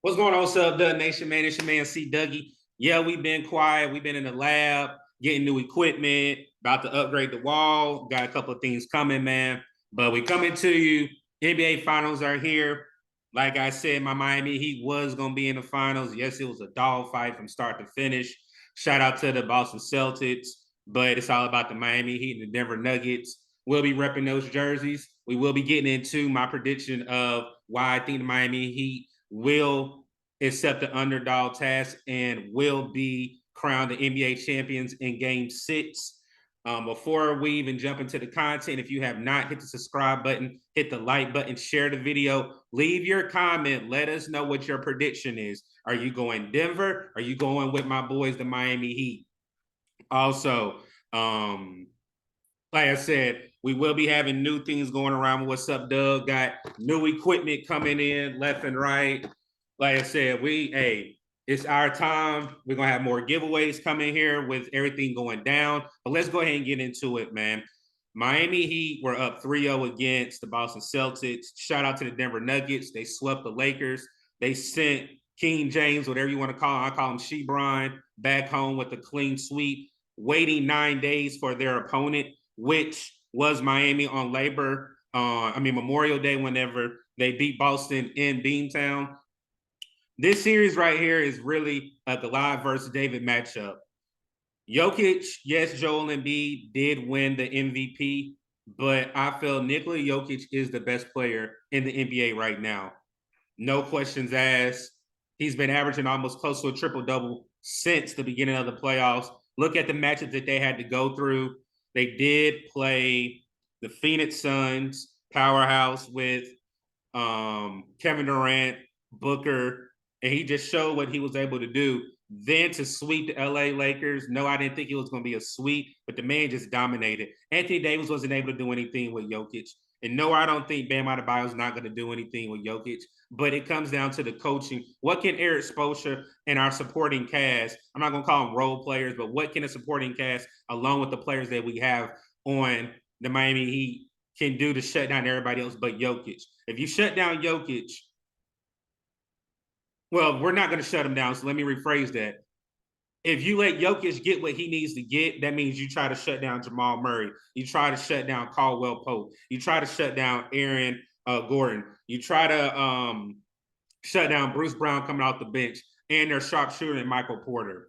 What's going on, Sub Dub Nation, man? It's your man C Dougie. Yeah, we've been quiet. We've been in the lab, getting new equipment, about to upgrade the wall. Got a couple of things coming, man. But we coming to you. NBA Finals are here. Like I said, my Miami Heat was gonna be in the finals. Yes, it was a dogfight from start to finish. Shout out to the Boston Celtics, but it's all about the Miami Heat and the Denver Nuggets. We'll be repping those jerseys. We will be getting into my prediction of why I think the Miami Heat will accept the underdog task and will be crowned the NBA champions in game 6. Before we even jump into the content, if you have not hit the subscribe button, hit the like button, share the video, leave your comment. Let us know what your prediction is. Are you going Denver? Are you going with my boys, the Miami Heat? Also, like I said, we will be having new things going around. What's up, Doug? Got new equipment coming in left and right. Like I said, it's our time. We're gonna have more giveaways coming here with everything going down. But let's go ahead and get into it, man. Miami Heat were up 3-0 against the Boston Celtics. Shout out to the Denver Nuggets. They swept the Lakers. They sent King James, whatever you want to call him, I call him Shebron, back home with a clean sweep, waiting 9 days for their opponent, which was Miami on Memorial Day, whenever they beat Boston in Beantown. This series right here is really a Goliath versus David matchup. Jokic, yes, Joel Embiid did win the MVP, but I feel Nikola Jokic is the best player in the NBA right now. No questions asked. He's been averaging almost close to a triple-double since the beginning of the playoffs. Look at the matchups that they had to go through. They did play the Phoenix Suns, powerhouse with Kevin Durant, Booker, and he just showed what he was able to do. Then to sweep the LA Lakers, no, I didn't think it was going to be a sweep, but the man just dominated. Anthony Davis wasn't able to do anything with Jokic. And no, I don't think Bam Adebayo is not going to do anything with Jokic, but it comes down to the coaching. What can Erik Spolestra and our supporting cast, I'm not going to call them role players, but what can a supporting cast, along with the players that we have on the Miami Heat, can do to shut down everybody else but Jokic? If you shut down Jokic, well, we're not going to shut him down, so let me rephrase that. If you let Jokic get what he needs to get, that means you try to shut down Jamal Murray. You try to shut down Caldwell-Pope. You try to shut down Aaron Gordon. You try to shut down Bruce Brown coming off the bench and their sharpshooter and Michael Porter.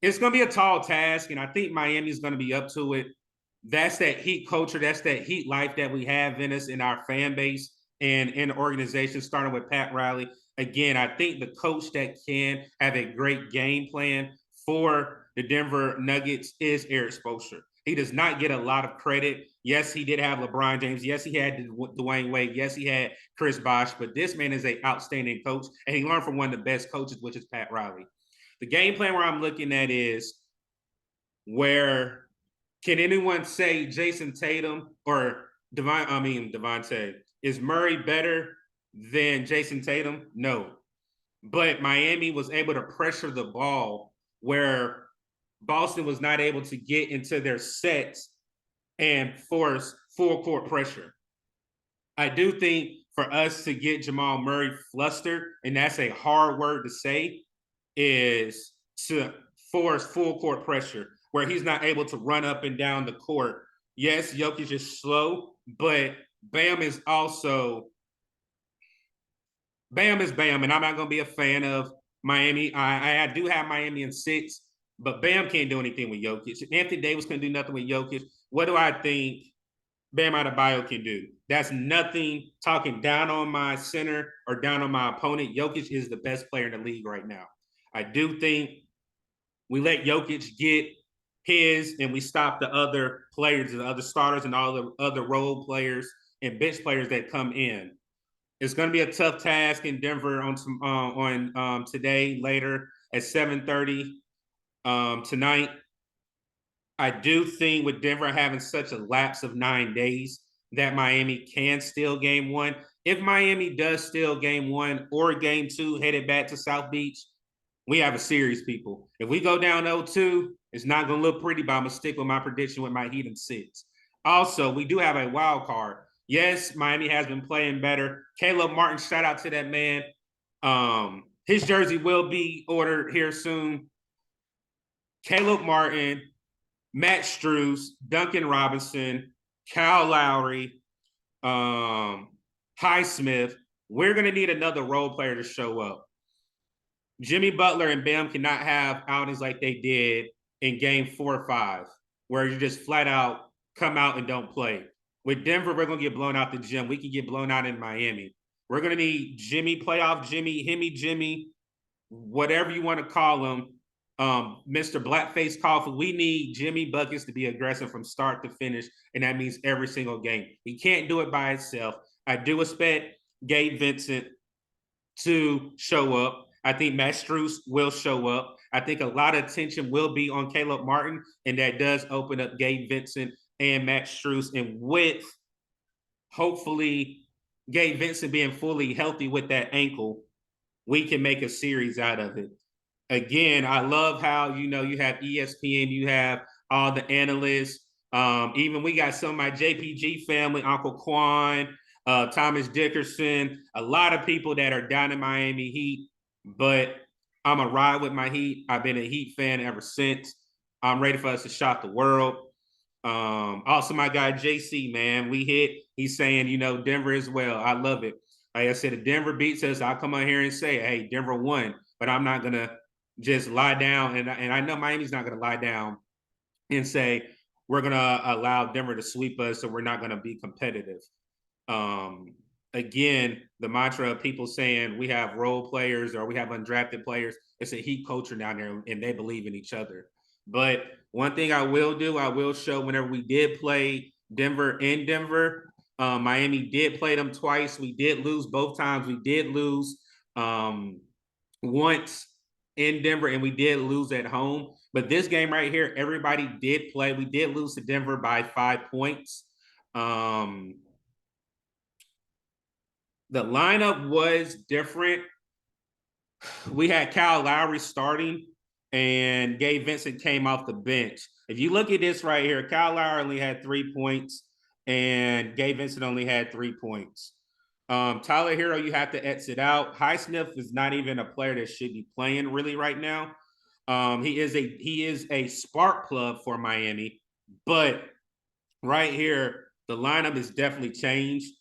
It's going to be a tall task, and I think Miami's going to be up to it. That's that Heat culture. That's that Heat life that we have in us, in our fan base and in the organization, starting with Pat Riley. Again, I think the coach that can have a great game plan for the Denver Nuggets is Erik Spoelstra. He does not get a lot of credit. Yes, he did have LeBron James. Yes, he had Dwayne Wade. Yes, he had Chris Bosh. But this man is an outstanding coach, and he learned from one of the best coaches, which is Pat Riley. The game plan where I'm looking at is where can anyone say Jason Tatum or Devontae, is Murray better than Jason Tatum? No. But Miami was able to pressure the ball where Boston was not able to get into their sets and force full court pressure. I do think for us to get Jamal Murray flustered, and that's a hard word to say, is to force full court pressure where he's not able to run up and down the court. Yes, Jokic is slow, but Bam is Bam, and I'm not going to be a fan of Miami. I do have Miami in 6, but Bam can't do anything with Jokic. Anthony Davis can do nothing with Jokic. What do I think Bam Adebayo can do? That's nothing talking down on my center or down on my opponent. Jokic is the best player in the league right now. I do think we let Jokic get his and we stop the other players, the other starters and all the other role players and bench players that come in. It's going to be a tough task in Denver on today, later at 7:30 tonight. I do think with Denver having such a lapse of 9 days that Miami can steal game 1. If Miami does steal game 1 or game 2, headed back to South Beach, we have a series, people. If we go down 0-2, it's not going to look pretty, but I'm going to stick with my prediction with my Heat in 6. Also, we do have a wild card. Yes, Miami has been playing better. Caleb Martin, shout out to that man. his jersey will be ordered here soon. Caleb Martin, Matt Strus, Duncan Robinson, Kyle Lowry, Highsmith. We're going to need another role player to show up. Jimmy Butler and Bam cannot have outings like they did in game 4 or 5, where you just flat out come out and don't play. With Denver, we're going to get blown out the gym. We can get blown out in Miami. We're going to need Jimmy, playoff Jimmy, Hemi Jimmy, whatever you want to call him, Mr. Blackface Coffee. We need Jimmy Buckets to be aggressive from start to finish, and that means every single game. He can't do it by himself. I do expect Gabe Vincent to show up. I think Matt Strus will show up. I think a lot of attention will be on Caleb Martin, and that does open up Gabe Vincent and Matt Strus. And with hopefully Gabe Vincent being fully healthy with that ankle, we can make a series out of it. Again, I love how, you have ESPN, you have all the analysts. Even we got some of my JPG family, Uncle Quan, Thomas Dickerson, a lot of people that are down in Miami Heat, but I'm a ride with my Heat. I've been a Heat fan ever since. I'm ready for us to shock the world. Also, my guy JC, man, we hit. He's saying, Denver as well. I love it. Like I said, if Denver beats us, I'll come on here and say, hey, Denver won. But I'm not going to just lie down. And I know Miami's not going to lie down and say, we're going to allow Denver to sweep us, so we're not going to be competitive. Again, the mantra of people saying we have role players or we have undrafted players, it's a Heat culture down there, and they believe in each other. But one thing I will do, I will show whenever we did play Denver in Denver, Miami did play them twice. We did lose both times. We did lose once in Denver, and we did lose at home. But this game right here, everybody did play. We did lose to Denver by 5 points. The lineup was different. We had Kyle Lowry starting, and Gabe Vincent came off the bench. If you look at this right here, Kyle Lowry only had 3 points, and Gabe Vincent only had 3 points. Tyler Hero, you have to exit out. Highsmith is not even a player that should be playing really right now. He is a spark plug for Miami, but right here, the lineup is definitely changed.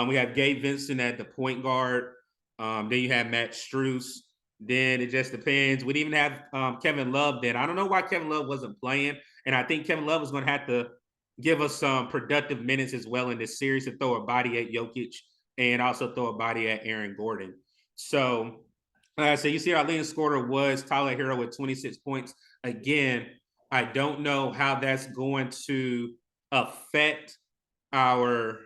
We have Gabe Vincent at the point guard. Then you have Matt Strus. Then it just depends. We didn't even have Kevin Love then. I don't know why Kevin Love wasn't playing, and I think Kevin Love is going to have to give us some productive minutes as well in this series to throw a body at Jokic and also throw a body at Aaron Gordon. So, like I said, you see our leading scorer was Tyler Hero with 26 points. Again, I don't know how that's going to affect our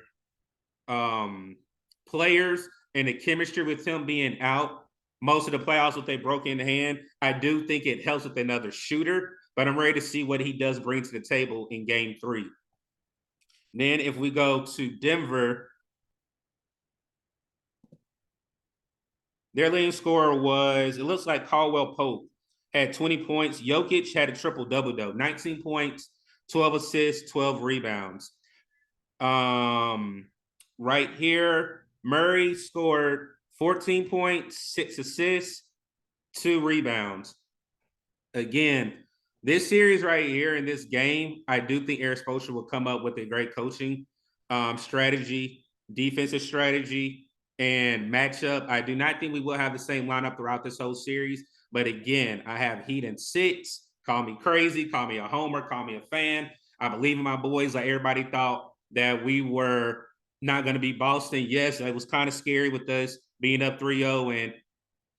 players and the chemistry with him being out. Most of the playoffs, if they broke in the hand, I do think it helps with another shooter, but I'm ready to see what he does bring to the table in game 3. Then if we go to Denver, their leading scorer was, it looks like Caldwell-Pope had 20 points. Jokic had a triple-double, though. 19 points, 12 assists, 12 rebounds. Right here, Murray scored 14 points, 6 assists, 2 rebounds. Again, this series right here in this game, I do think Erik Spolestra will come up with a great coaching strategy, defensive strategy, and matchup. I do not think we will have the same lineup throughout this whole series. But again, I have Heat in 6. Call me crazy, call me a homer, call me a fan. I believe in my boys. Like everybody thought that we were not going to beat Boston. Yes, it was kind of scary with us being up 3-0 and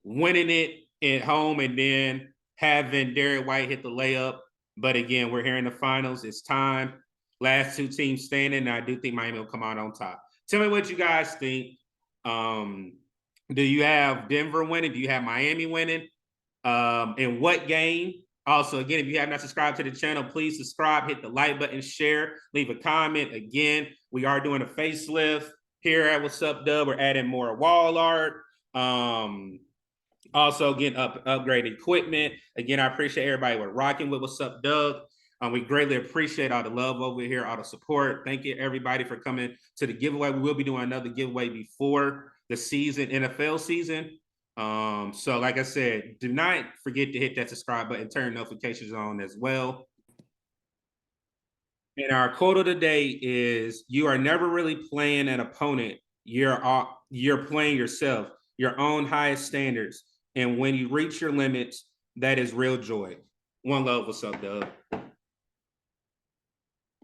winning it at home and then having Derek White hit the layup. But again, we're here in the finals. It's time. Last 2 teams standing, and I do think Miami will come out on top. Tell me what you guys think. Do you have Denver winning? Do you have Miami winning? In what game? Also, again, if you have not subscribed to the channel, please subscribe, hit the like button, share, leave a comment. Again, we are doing a facelift here at Wassup Dub. We're adding more wall art. Also, getting upgraded equipment. Again, I appreciate everybody with rocking with Wassup Dub. We greatly appreciate all the love over here, all the support. Thank you, everybody, for coming to the giveaway. We will be doing another giveaway before the season, NFL season. So like I said, do not forget to hit that subscribe button, turn notifications on as well. And our quote of the day is: you are never really playing an opponent. You're playing yourself, your own highest standards. And when you reach your limits, that is real joy. One love. What's up, Doug?